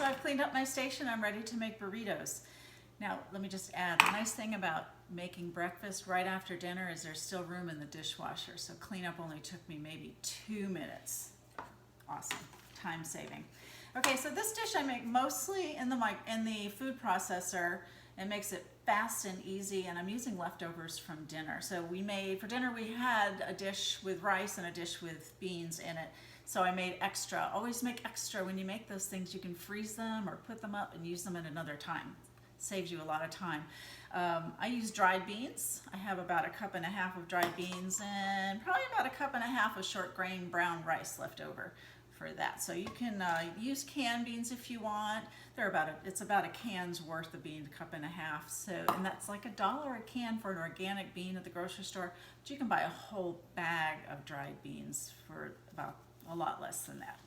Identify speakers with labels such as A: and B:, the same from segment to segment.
A: So I've cleaned up my station. I'm ready to make burritos. Now, let me just add, the nice thing about making breakfast right after dinner is there's still room in the dishwasher. So cleanup only took me maybe 2 minutes. Awesome, time saving. Okay, so this dish I make mostly in the food processor. It makes it fast and easy, and I'm using leftovers from dinner. So for dinner we had a dish with rice and a dish with beans in it. So I made extra. Always make extra. When you make those things, you can freeze them or put them up and use them at another time. Saves you a lot of time. I use dried beans. I have about 1.5 cups of dried beans and probably about 1.5 cups of short grain brown rice left over for that. So you can use canned beans if you want. It's about a can's worth of beans, 1.5 cups. So, and that's like $1 a can for an organic bean at the grocery store. But you can buy a whole bag of dried beans for about a lot less than that.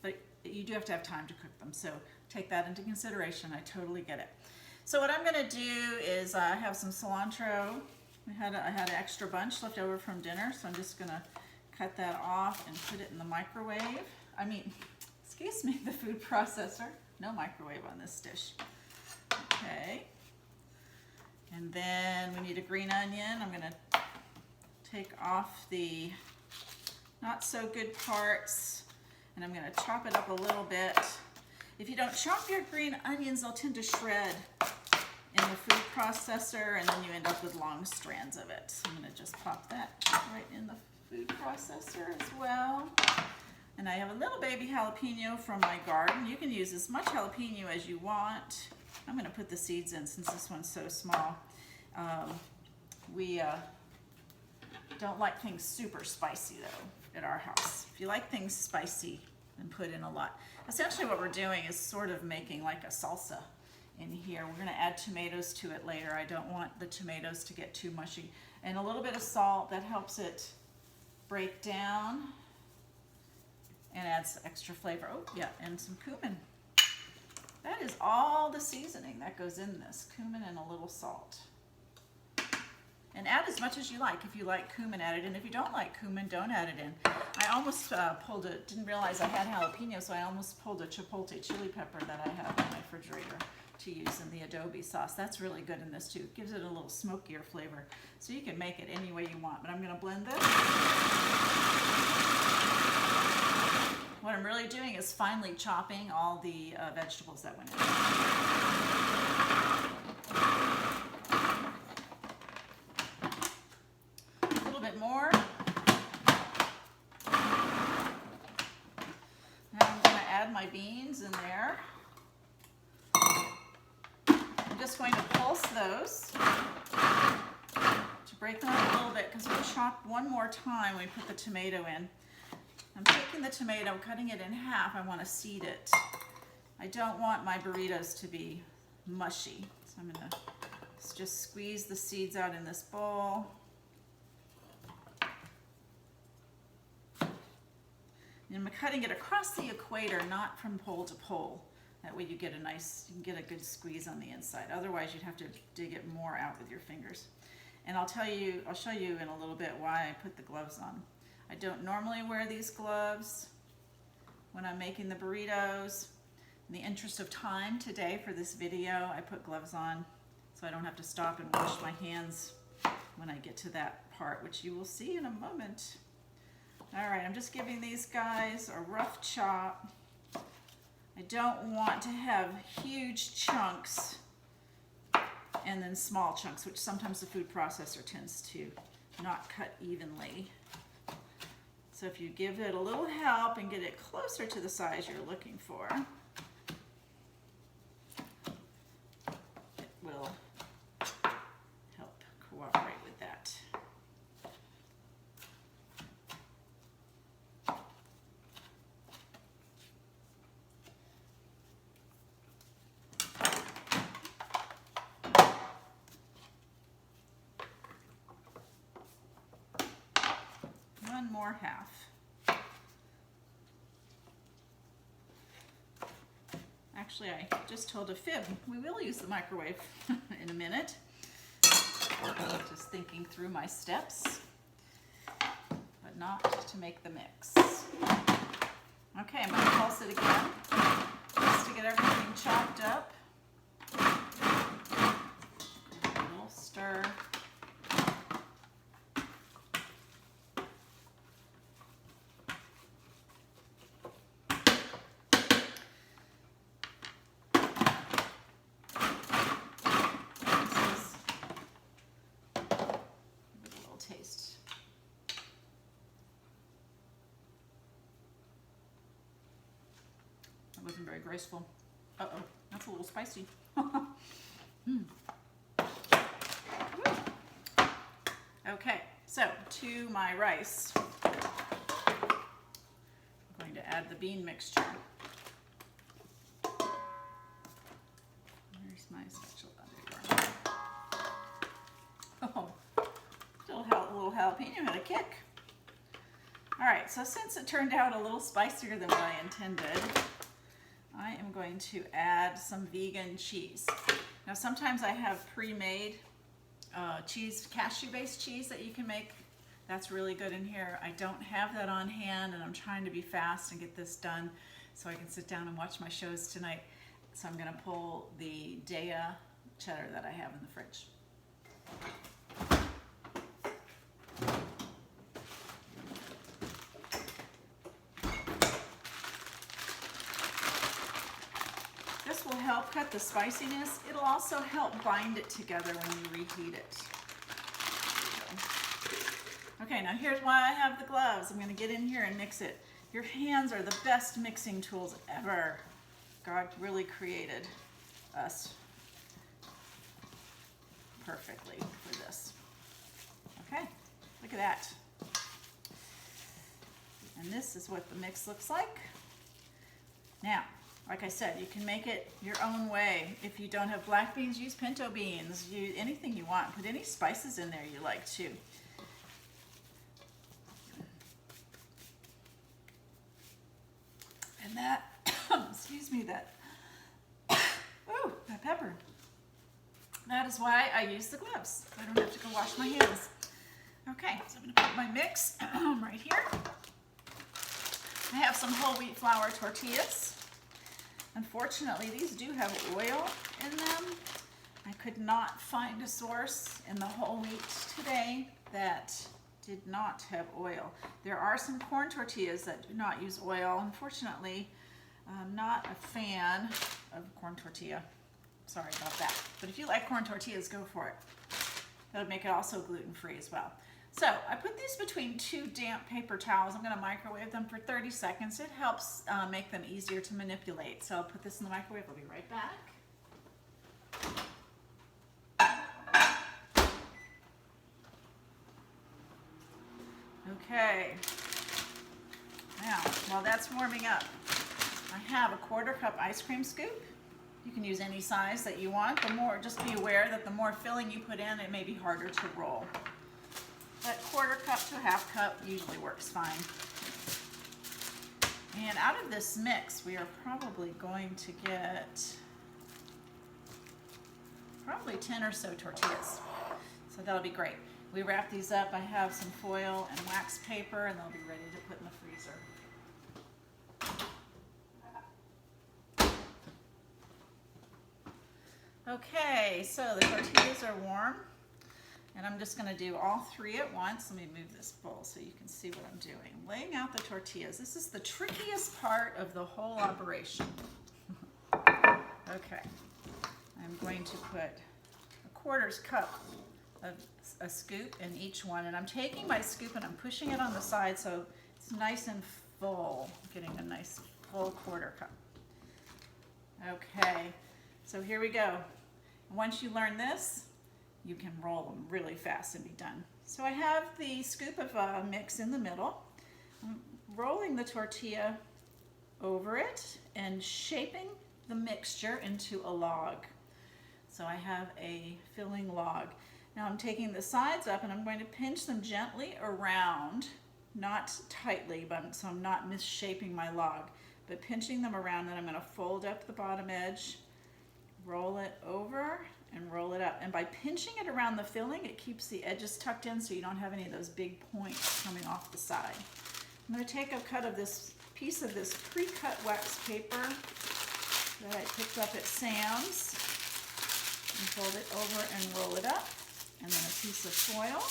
A: But you do have to have time to cook them. So take that into consideration. I totally get it. So what I'm going to do is I have some cilantro. I had an extra bunch left over from dinner, so I'm just going to cut that off and put it in the microwave. Excuse me, the food processor. No microwave on this dish. Okay. And then we need a green onion. I'm going to take off the not so good parts, and I'm going to chop it up a little bit. If you don't chop your green onions, they'll tend to shred in the food processor, and then you end up with long strands of it. So I'm going to just pop that right in the food processor as well. And I have a little baby jalapeno from my garden. You can use as much jalapeno as you want. I'm going to put the seeds in since this one's so small. We don't like things super spicy though at our house. If you like things spicy, then put in a lot. Essentially what we're doing is sort of making like a salsa in here. We're going to add tomatoes to it later. I don't want the tomatoes to get too mushy. And a little bit of salt, that helps it break down and adds extra flavor. Oh yeah, and some cumin. That is all the seasoning that goes in this. Cumin and a little salt. And add as much as you like. If you like cumin, add it in. If you don't like cumin, don't add it in. I almost didn't realize I had jalapeno, so I almost pulled a chipotle chili pepper that I have in my refrigerator to use in the adobe sauce. That's really good in this too. It gives it a little smokier flavor. So you can make it any way you want, but I'm going to blend this. What I'm really doing is finely chopping all the vegetables that went in. A little bit more. Now I'm going to add my beans in there. I'm just going to pulse those to break them up a little bit because we'll chop one more time when we put the tomato in. I'm taking the tomato, cutting it in half. I want to seed it. I don't want my burritos to be mushy. So I'm going to just squeeze the seeds out in this bowl. And I'm cutting it across the equator, not from pole to pole. That way you can get a good squeeze on the inside. Otherwise you'd have to dig it more out with your fingers. And I'll show you in a little bit why I put the gloves on. I don't normally wear these gloves when I'm making the burritos. In the interest of time today for this video, I put gloves on so I don't have to stop and wash my hands when I get to that part, which you will see in a moment. All right, I'm just giving these guys a rough chop. I don't want to have huge chunks and then small chunks, which sometimes the food processor tends to not cut evenly. So if you give it a little help and get it closer to the size you're looking for, it will help cooperate with that. One more half. Actually, I just told a fib. We will use the microwave in a minute. Just thinking through my steps, but not to make the mix. Okay, I'm going to pulse it again just to get very graceful. Uh-oh, that's a little spicy. Okay, so to my rice, I'm going to add the bean mixture. Where's my spatula? There you are. Oh, little jalapeno had a kick. All right, so since it turned out a little spicier than what I intended, I am going to add some vegan cheese. Now sometimes I have pre-made cheese, cashew-based cheese that you can make. That's really good in here. I don't have that on hand, and I'm trying to be fast and get this done so I can sit down and watch my shows tonight. So I'm gonna pull the Daya cheddar that I have in the fridge. This will help cut the spiciness. It'll also help bind it together when you reheat it. Okay, now here's why I have the gloves. I'm going to get in here and mix it. Your hands are the best mixing tools ever. God really created us perfectly for this. Okay, look at that. And this is what the mix looks like. Now, like I said, you can make it your own way. If you don't have black beans, use pinto beans. Use anything you want. Put any spices in there you like too. And that, excuse me, that pepper. That is why I use the gloves. I don't have to go wash my hands. Okay, so I'm going to put my mix right here. I have some whole wheat flour tortillas. Unfortunately, these do have oil in them. I could not find a source in the whole wheat today that did not have oil. There are some corn tortillas that do not use oil. Unfortunately, I'm not a fan of corn tortilla. Sorry about that. But if you like corn tortillas, go for it. That would make it also gluten-free as well. So I put these between two damp paper towels. I'm going to microwave them for 30 seconds. It helps make them easier to manipulate. So I'll put this in the microwave. I'll be right back. Okay. Now, while that's warming up, I have a 1/4 cup ice cream scoop. You can use any size that you want. Just be aware that the more filling you put in, it may be harder to roll. But 1/4 cup to 1/2 cup usually works fine. And out of this mix, we are probably going to get probably 10 or so tortillas. So that'll be great. We wrap these up. I have some foil and wax paper, and they'll be ready to put in the freezer. Okay, so the tortillas are warm. And I'm just going to do all 3 at once. Let me move this bowl so you can see what I'm doing. Laying out the tortillas. This is the trickiest part of the whole operation. Okay. I'm going to put a 1/4 cup of a scoop in each one. And I'm taking my scoop and I'm pushing it on the side so it's nice and full. Getting a nice full 1/4 cup. Okay. So here we go. Once you learn this, you can roll them really fast and be done. So I have the scoop of mix in the middle. I'm rolling the tortilla over it and shaping the mixture into a log. So I have a filling log. Now I'm taking the sides up and I'm going to pinch them gently around, not tightly, so I'm not misshaping my log, but pinching them around. Then I'm going to fold up the bottom edge, roll it over, and roll it up. And by pinching it around the filling, it keeps the edges tucked in so you don't have any of those big points coming off the side. I'm going to take a cut of this piece of this pre-cut wax paper that I picked up at Sam's and fold it over and roll it up. And then a piece of foil.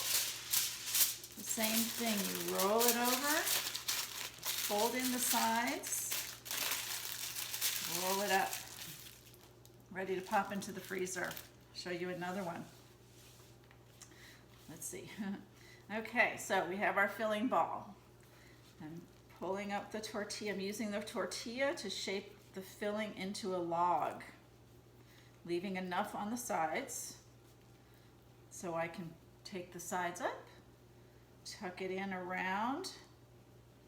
A: The same thing, you roll it over, fold in the sides, roll it up. Ready to pop into the freezer. Show you another one. Let's see. Okay, so we have our filling ball. I'm pulling up the tortilla. I'm using the tortilla to shape the filling into a log, leaving enough on the sides so I can take the sides up, tuck it in around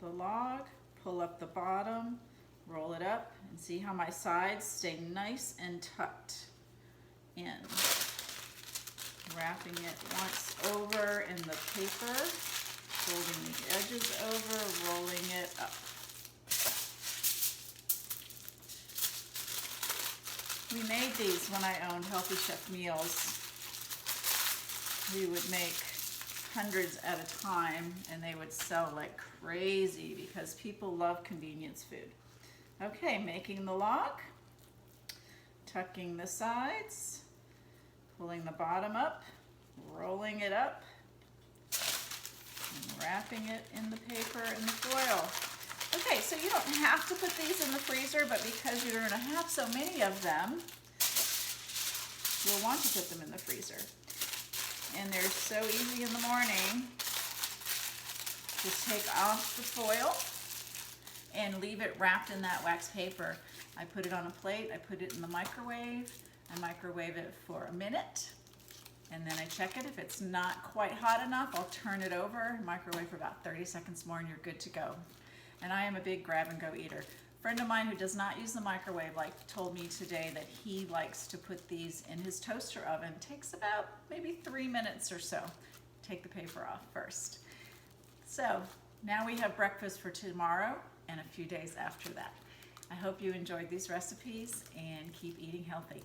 A: the log, pull up the bottom, roll it up, and see how my sides stay nice and tucked in. Wrapping it once over in the paper, folding the edges over, rolling it up. We made these when I owned Healthy Chef Meals. We would make hundreds at a time, and they would sell like crazy because people love convenience food. Okay, making the log, tucking the sides, pulling the bottom up, rolling it up, and wrapping it in the paper and the foil. Okay, so you don't have to put these in the freezer, but because you're going to have so many of them, you'll want to put them in the freezer. And they're so easy in the morning. Just take off the foil and leave it wrapped in that wax paper. I put it on a plate, I put it in the microwave, I microwave it for a minute, and then I check it. If it's not quite hot enough, I'll turn it over, microwave for about 30 seconds more, and you're good to go. And I am a big grab and go eater. A friend of mine who does not use the microwave told me today that he likes to put these in his toaster oven. It takes about maybe 3 minutes or so. Take the paper off first. So now we have breakfast for tomorrow and a few days after that. I hope you enjoyed these recipes and keep eating healthy.